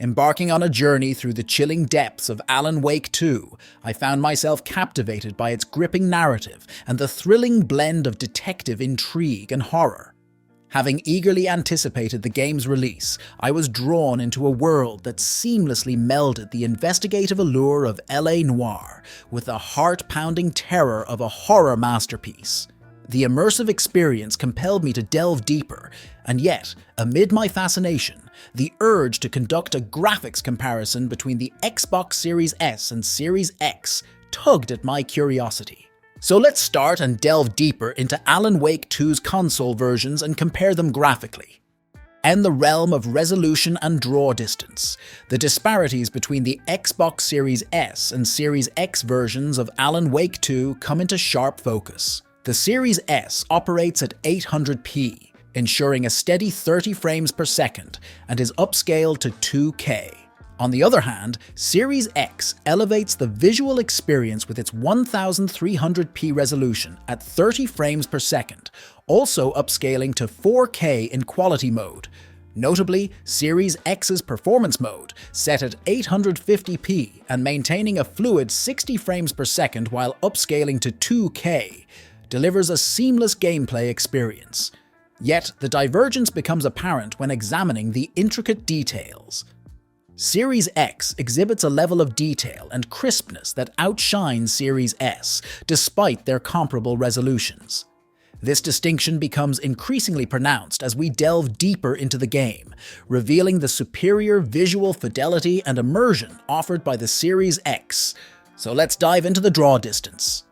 Embarking on a journey through the chilling depths of Alan Wake 2, I found myself captivated by its gripping narrative and the thrilling blend of detective intrigue and horror. Having eagerly anticipated the game's release, I was drawn into a world that seamlessly melded the investigative allure of LA noir with the heart-pounding terror of a horror masterpiece. The immersive experience compelled me to delve deeper, and yet, amid my fascination, the urge to conduct a graphics comparison between the Xbox Series S and Series X tugged at my curiosity. So let's start and delve deeper into Alan Wake 2's console versions and compare them graphically. In the realm of resolution and draw distance, the disparities between the Xbox Series S and Series X versions of Alan Wake 2 come into sharp focus. The Series S operates at 800p, ensuring a steady 30 frames per second, and is upscaled to 2K. On the other hand, Series X elevates the visual experience with its 1300p resolution at 30 frames per second, also upscaling to 4K in quality mode. Notably, Series X's performance mode, set at 850p and maintaining a fluid 60 frames per second while upscaling to 2K, delivers a seamless gameplay experience. Yet, the divergence becomes apparent when examining the intricate details. Series X exhibits a level of detail and crispness that outshines Series S, despite their comparable resolutions. This distinction becomes increasingly pronounced as we delve deeper into the game, revealing the superior visual fidelity and immersion offered by the Series X. So let's dive into the draw distance.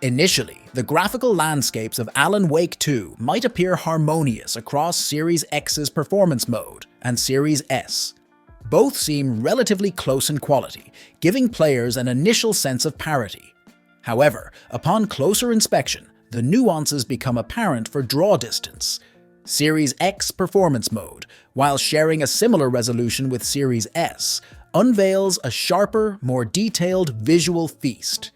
Initially, the graphical landscapes of Alan Wake 2 might appear harmonious across Series X's performance mode and Series S. Both seem relatively close in quality, giving players an initial sense of parity. However, upon closer inspection, the nuances become apparent for draw distance. Series X performance mode, while sharing a similar resolution with Series S, unveils a sharper, more detailed visual feast.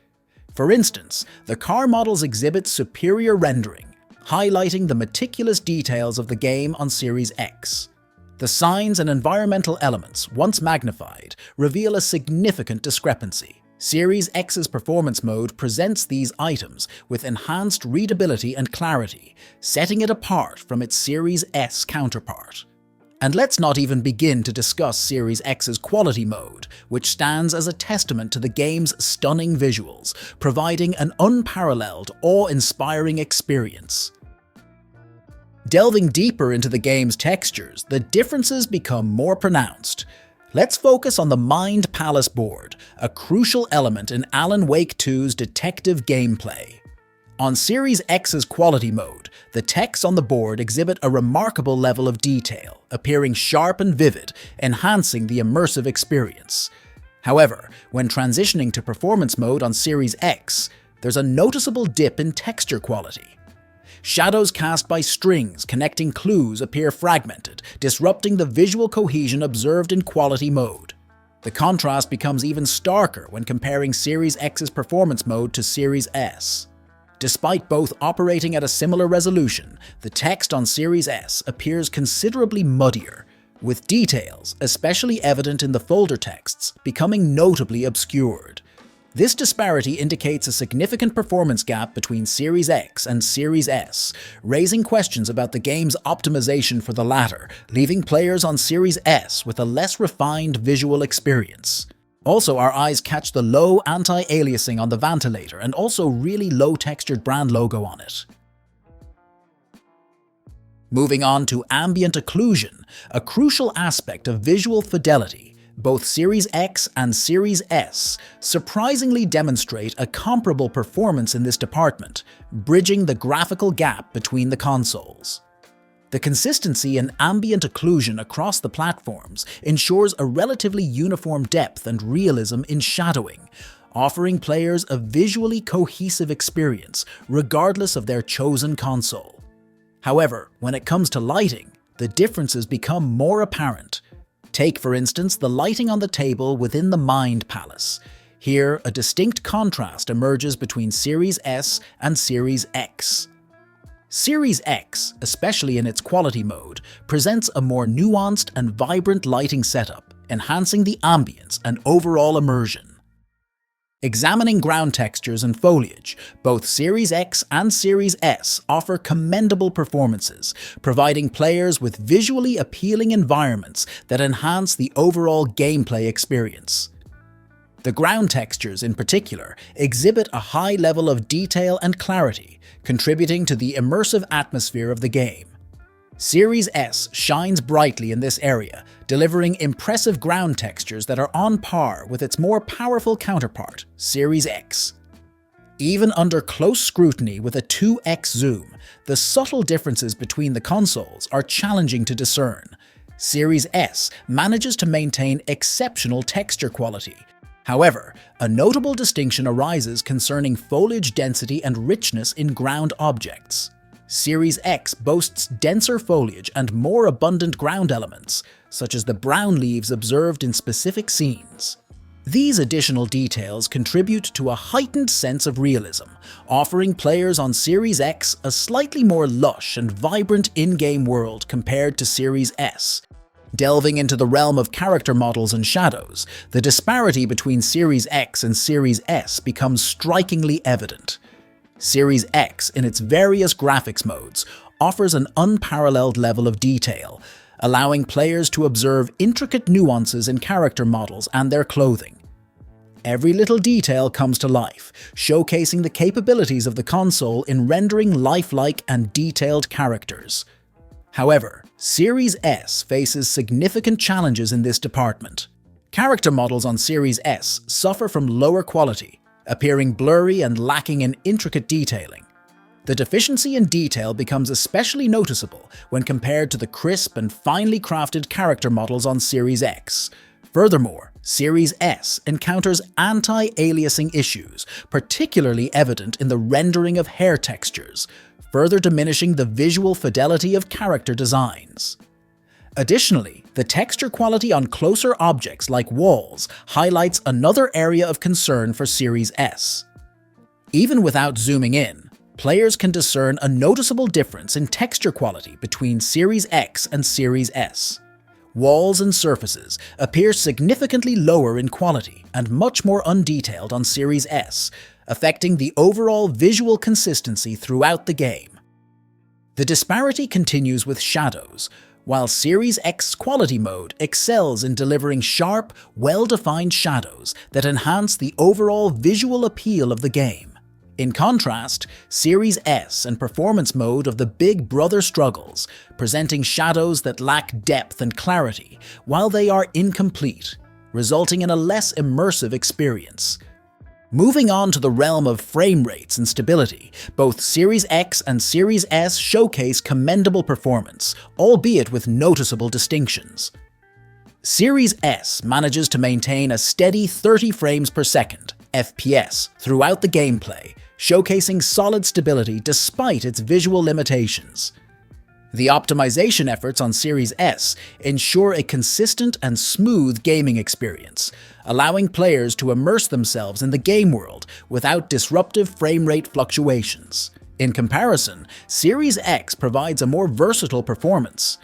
For instance, the car models exhibit superior rendering, highlighting the meticulous details of the game on Series X. The signs and environmental elements, once magnified, reveal a significant discrepancy. Series X's performance mode presents these items with enhanced readability and clarity, setting it apart from its Series S counterpart. And let's not even begin to discuss Series X's quality mode, which stands as a testament to the game's stunning visuals, providing an unparalleled, awe-inspiring experience. Delving deeper into the game's textures, the differences become more pronounced. Let's focus on the Mind Palace board, a crucial element in Alan Wake 2's detective gameplay. On Series X's quality mode, the text on the board exhibit a remarkable level of detail, appearing sharp and vivid, enhancing the immersive experience. However, when transitioning to performance mode on Series X, there's a noticeable dip in texture quality. Shadows cast by strings connecting clues appear fragmented, disrupting the visual cohesion observed in quality mode. The contrast becomes even starker when comparing Series X's performance mode to Series S. Despite both operating at a similar resolution, the text on Series S appears considerably muddier, with details, especially evident in the folder texts, becoming notably obscured. This disparity indicates a significant performance gap between Series X and Series S, raising questions about the game's optimization for the latter, leaving players on Series S with a less refined visual experience. Also, our eyes catch the low anti-aliasing on the ventilator and also really low-textured brand logo on it. Moving on to Ambient Occlusion, a crucial aspect of visual fidelity, both Series X and Series S surprisingly demonstrate a comparable performance in this department, bridging the graphical gap between the consoles. The consistency in ambient occlusion across the platforms ensures a relatively uniform depth and realism in shadowing, offering players a visually cohesive experience regardless of their chosen console. However, when it comes to lighting, the differences become more apparent. Take, for instance, the lighting on the table within the Mind Palace. Here, a distinct contrast emerges between Series S and Series X. Series X, especially in its quality mode, presents a more nuanced and vibrant lighting setup, enhancing the ambience and overall immersion. Examining ground textures and foliage, both Series X and Series S offer commendable performances, providing players with visually appealing environments that enhance the overall gameplay experience. The ground textures, in particular, exhibit a high level of detail and clarity, contributing to the immersive atmosphere of the game. Series S shines brightly in this area, delivering impressive ground textures that are on par with its more powerful counterpart, Series X. Even under close scrutiny with a 2x zoom, the subtle differences between the consoles are challenging to discern. Series S manages to maintain exceptional texture quality. However, a notable distinction arises concerning foliage density and richness in ground objects. Series X boasts denser foliage and more abundant ground elements, such as the brown leaves observed in specific scenes. These additional details contribute to a heightened sense of realism, offering players on Series X a slightly more lush and vibrant in-game world compared to Series S. Delving into the realm of character models and shadows, the disparity between Series X and Series S becomes strikingly evident. Series X, in its various graphics modes, offers an unparalleled level of detail, allowing players to observe intricate nuances in character models and their clothing. Every little detail comes to life, showcasing the capabilities of the console in rendering lifelike and detailed characters. However, Series S faces significant challenges in this department. Character models on Series S suffer from lower quality, appearing blurry and lacking in intricate detailing. The deficiency in detail becomes especially noticeable when compared to the crisp and finely crafted character models on Series X. Furthermore, Series S encounters anti-aliasing issues, particularly evident in the rendering of hair textures, further diminishing the visual fidelity of character designs. Additionally, the texture quality on closer objects like walls highlights another area of concern for Series S. Even without zooming in, players can discern a noticeable difference in texture quality between Series X and Series S. Walls and surfaces appear significantly lower in quality and much more undetailed on Series S, affecting the overall visual consistency throughout the game. The disparity continues with shadows. While Series X Quality Mode excels in delivering sharp, well-defined shadows that enhance the overall visual appeal of the game. In contrast, Series S and Performance Mode of the Big Brother struggles, presenting shadows that lack depth and clarity while they are incomplete, resulting in a less immersive experience. Moving on to the realm of frame rates and stability, both Series X and Series S showcase commendable performance, albeit with noticeable distinctions. Series S manages to maintain a steady 30 frames per second, FPS, throughout the gameplay, showcasing solid stability despite its visual limitations. The optimization efforts on Series S ensure a consistent and smooth gaming experience, allowing players to immerse themselves in the game world without disruptive frame rate fluctuations. In comparison, Series X provides a more versatile performance.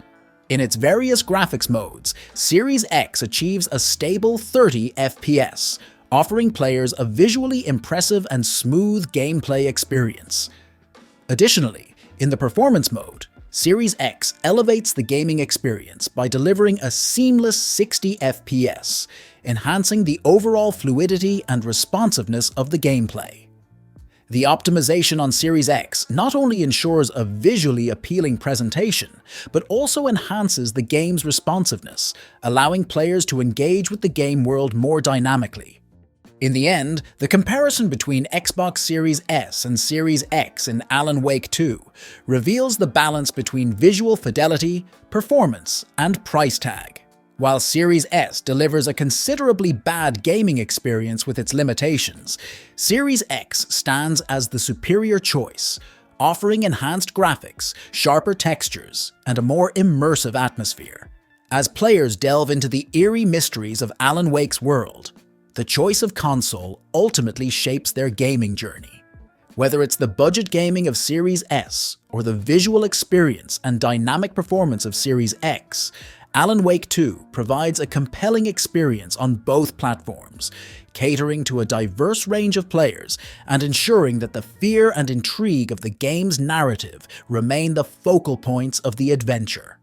In its various graphics modes, Series X achieves a stable 30 FPS, offering players a visually impressive and smooth gameplay experience. Additionally, in the performance mode, Series X elevates the gaming experience by delivering a seamless 60 FPS, enhancing the overall fluidity and responsiveness of the gameplay. The optimization on Series X not only ensures a visually appealing presentation, but also enhances the game's responsiveness, allowing players to engage with the game world more dynamically. In the end, the comparison between Xbox Series S and Series X in Alan Wake 2 reveals the balance between visual fidelity, performance, and price tag. While Series S delivers a considerably bad gaming experience with its limitations, Series X stands as the superior choice, offering enhanced graphics, sharper textures, and a more immersive atmosphere. As players delve into the eerie mysteries of Alan Wake's world, the choice of console ultimately shapes their gaming journey. Whether it's the budget gaming of Series S or the visual experience and dynamic performance of Series X, Alan Wake 2 provides a compelling experience on both platforms, catering to a diverse range of players and ensuring that the fear and intrigue of the game's narrative remain the focal points of the adventure.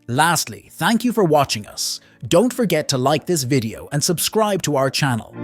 Lastly, thank you for watching us. Don't forget to like this video and subscribe to our channel.